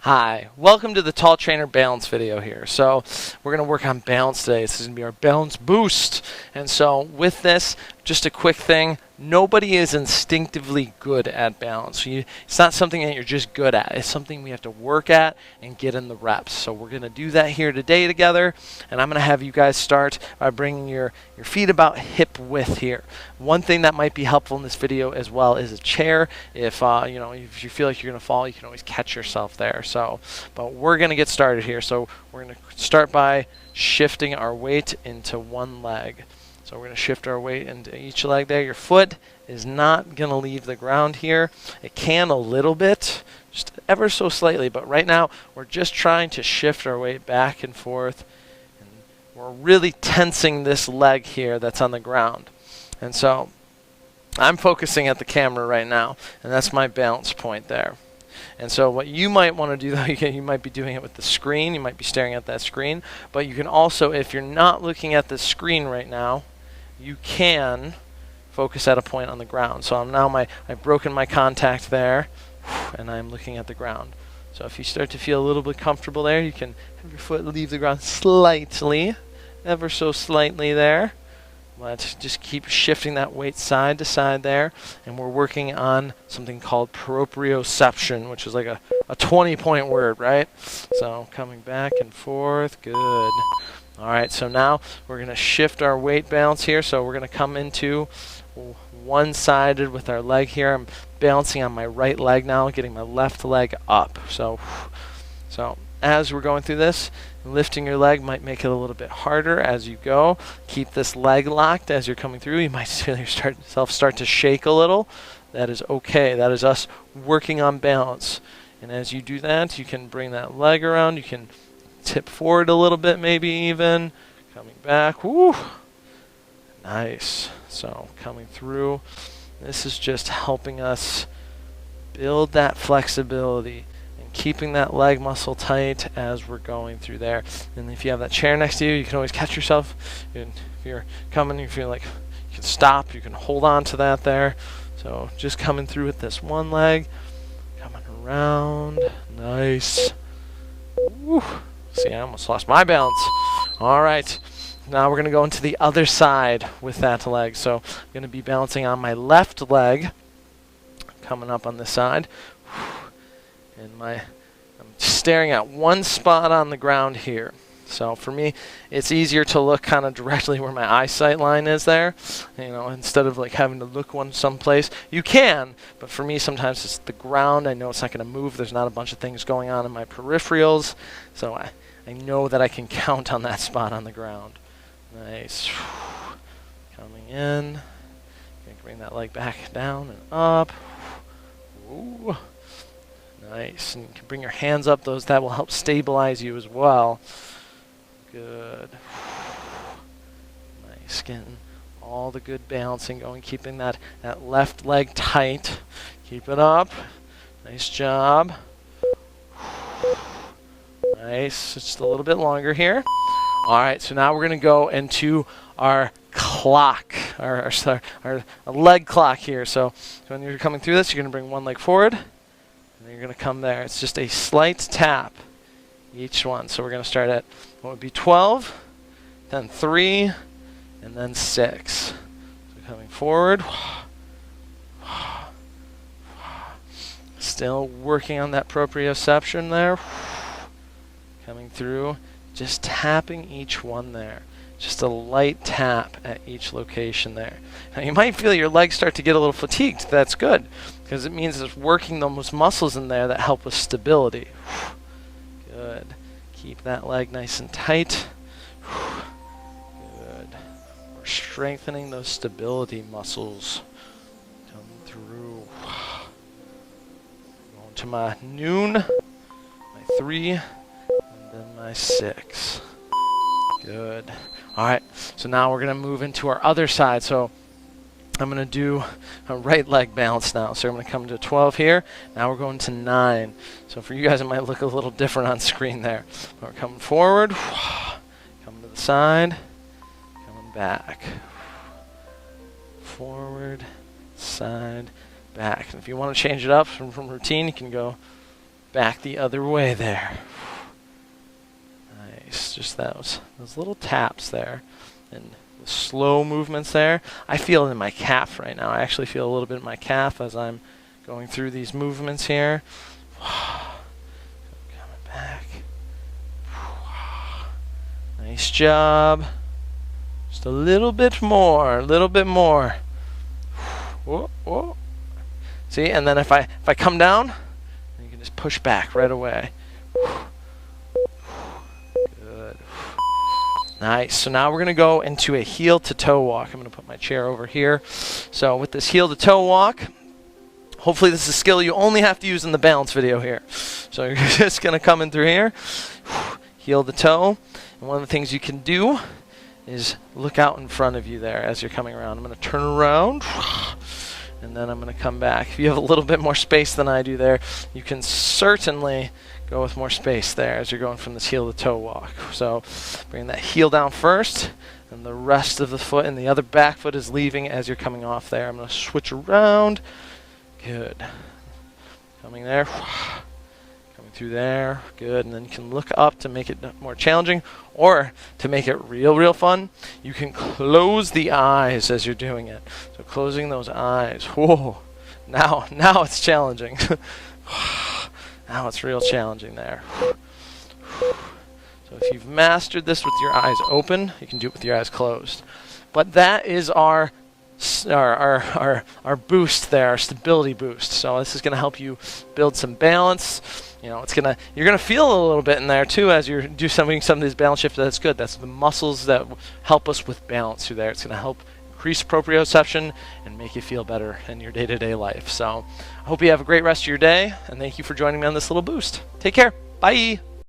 Hi, welcome to the Tall Trainer Balance video here. So we're going to work on balance today. This is going to be our balance boost. And so with this, just a quick thing, nobody is instinctively good at balance. It's not something that you're just good at. It's something we have to work at and get in the reps. So we're going to do that here today together. And I'm going to have you guys start by bringing your feet about hip width here. One thing that might be helpful in this video as well is a chair. If if you feel like you're going to fall, you can always catch yourself there. But we're going to get started here. So we're going to start by shifting our weight into one leg. So we're going to shift our weight into each leg there. Your foot is not going to leave the ground here. It can a little bit, just ever so slightly, but right now we're just trying to shift our weight back and forth. And we're really tensing this leg here that's on the ground. And so I'm focusing at the camera right now, and that's my balance point there. And so what you might want to do, though, you might be doing it with the screen. You might be staring at that screen. But you can also, if you're not looking at the screen right now, you can focus at a point on the ground. So I've broken my contact there, and I'm looking at the ground. So if you start to feel a little bit comfortable there, you can have your foot leave the ground slightly, ever so slightly there. Let's just keep shifting that weight side to side there. And we're working on something called proprioception, which is like a 20-point word, right? So coming back and forth, good. All right, so now we're going to shift our weight balance here. So we're going to come into one-sided with our leg here. I'm balancing on my right leg now, getting my left leg up. So as we're going through this, lifting your leg might make it a little bit harder as you go. Keep this leg locked as you're coming through. You might feel yourself start to shake a little. That is okay. That is us working on balance. And as you do that, you can bring that leg around. You can tip forward a little bit, maybe even. Coming back. Woo! Nice. So coming through. This is just helping us build that flexibility. Keeping that leg muscle tight as we're going through there. And if you have that chair next to you, you can always catch yourself. If you're coming, you feel like you can stop, you can hold on to that there. So just coming through with this one leg, coming around, nice. Woo. See, I almost lost my balance. All right, now we're going to go into the other side with that leg. So I'm going to be balancing on my left leg, coming up on this side. And I'm staring at one spot on the ground here. So for me, it's easier to look kind of directly where my eyesight line is there, instead of like having to look someplace. You can, but for me, sometimes it's the ground. I know it's not going to move. There's not a bunch of things going on in my peripherals, so I know that I can count on that spot on the ground. Nice. Coming in. Gonna bring that leg back down and up. Ooh. Nice, and you can bring your hands up. That will help stabilize you as well. Good. Nice, getting all the good balancing going, keeping that left leg tight. Keep it up. Nice job. Nice, just a little bit longer here. All right, so now we're going to go into our clock, our leg clock here. So when you're coming through this, you're going to bring one leg forward. And you're going to come there. It's just a slight tap each one. So we're going to start at what would be 12, then 3, and then 6. So coming forward. Still working on that proprioception there. Coming through. Just tapping each one there. Just a light tap at each location there. Now you might feel your legs start to get a little fatigued. That's good, because it means it's working those muscles in there that help with stability. Good. Keep that leg nice and tight. Good. We're strengthening those stability muscles. Coming through. Going to my noon, my 3, and then my 6. Good. All right, so now we're going to move into our other side. So I'm going to do a right leg balance now. So I'm going to come to 12 here. Now we're going to 9. So for you guys, it might look a little different on screen there. But we're coming forward, coming to the side, coming back. Forward, side, back. And if you want to change it up from routine, you can go back the other way there. Nice, just those little taps there, and the slow movements there. I feel it in my calf right now. I actually feel a little bit in my calf as I'm going through these movements here. Coming back. Nice job. Just a little bit more, a little bit more. Whoa, whoa. See, and then if I come down, you can just push back right away. Good. Nice. So now we're going to go into a heel to toe walk. I'm going to put my chair over here. So with this heel to toe walk, hopefully this is a skill you only have to use in the balance video here. So you're just going to come in through here, heel to toe. And one of the things you can do is look out in front of you there as you're coming around. I'm going to turn around, and then I'm going to come back. If you have a little bit more space than I do there, you can certainly go with more space there as you're going from this heel to toe walk. So bring that heel down first, and the rest of the foot and the other back foot is leaving as you're coming off there. I'm going to switch around. Good. Coming there. Coming through there. Good. And then you can look up to make it more challenging, or to make it real fun, you can close the eyes as you're doing it. So closing those eyes. Whoa. Now it's challenging. Now it's real challenging there. So if you've mastered this with your eyes open, you can do it with your eyes closed. But that is our boost there, our stability boost. So this is going to help you build some balance. You know, you're gonna feel a little bit in there too as you do some of these balance shifts. That's good. That's the muscles that help us with balance through there. It's gonna help increase proprioception and make you feel better in your day-to-day life. So I hope you have a great rest of your day, and thank you for joining me on this little boost. Take care. Bye.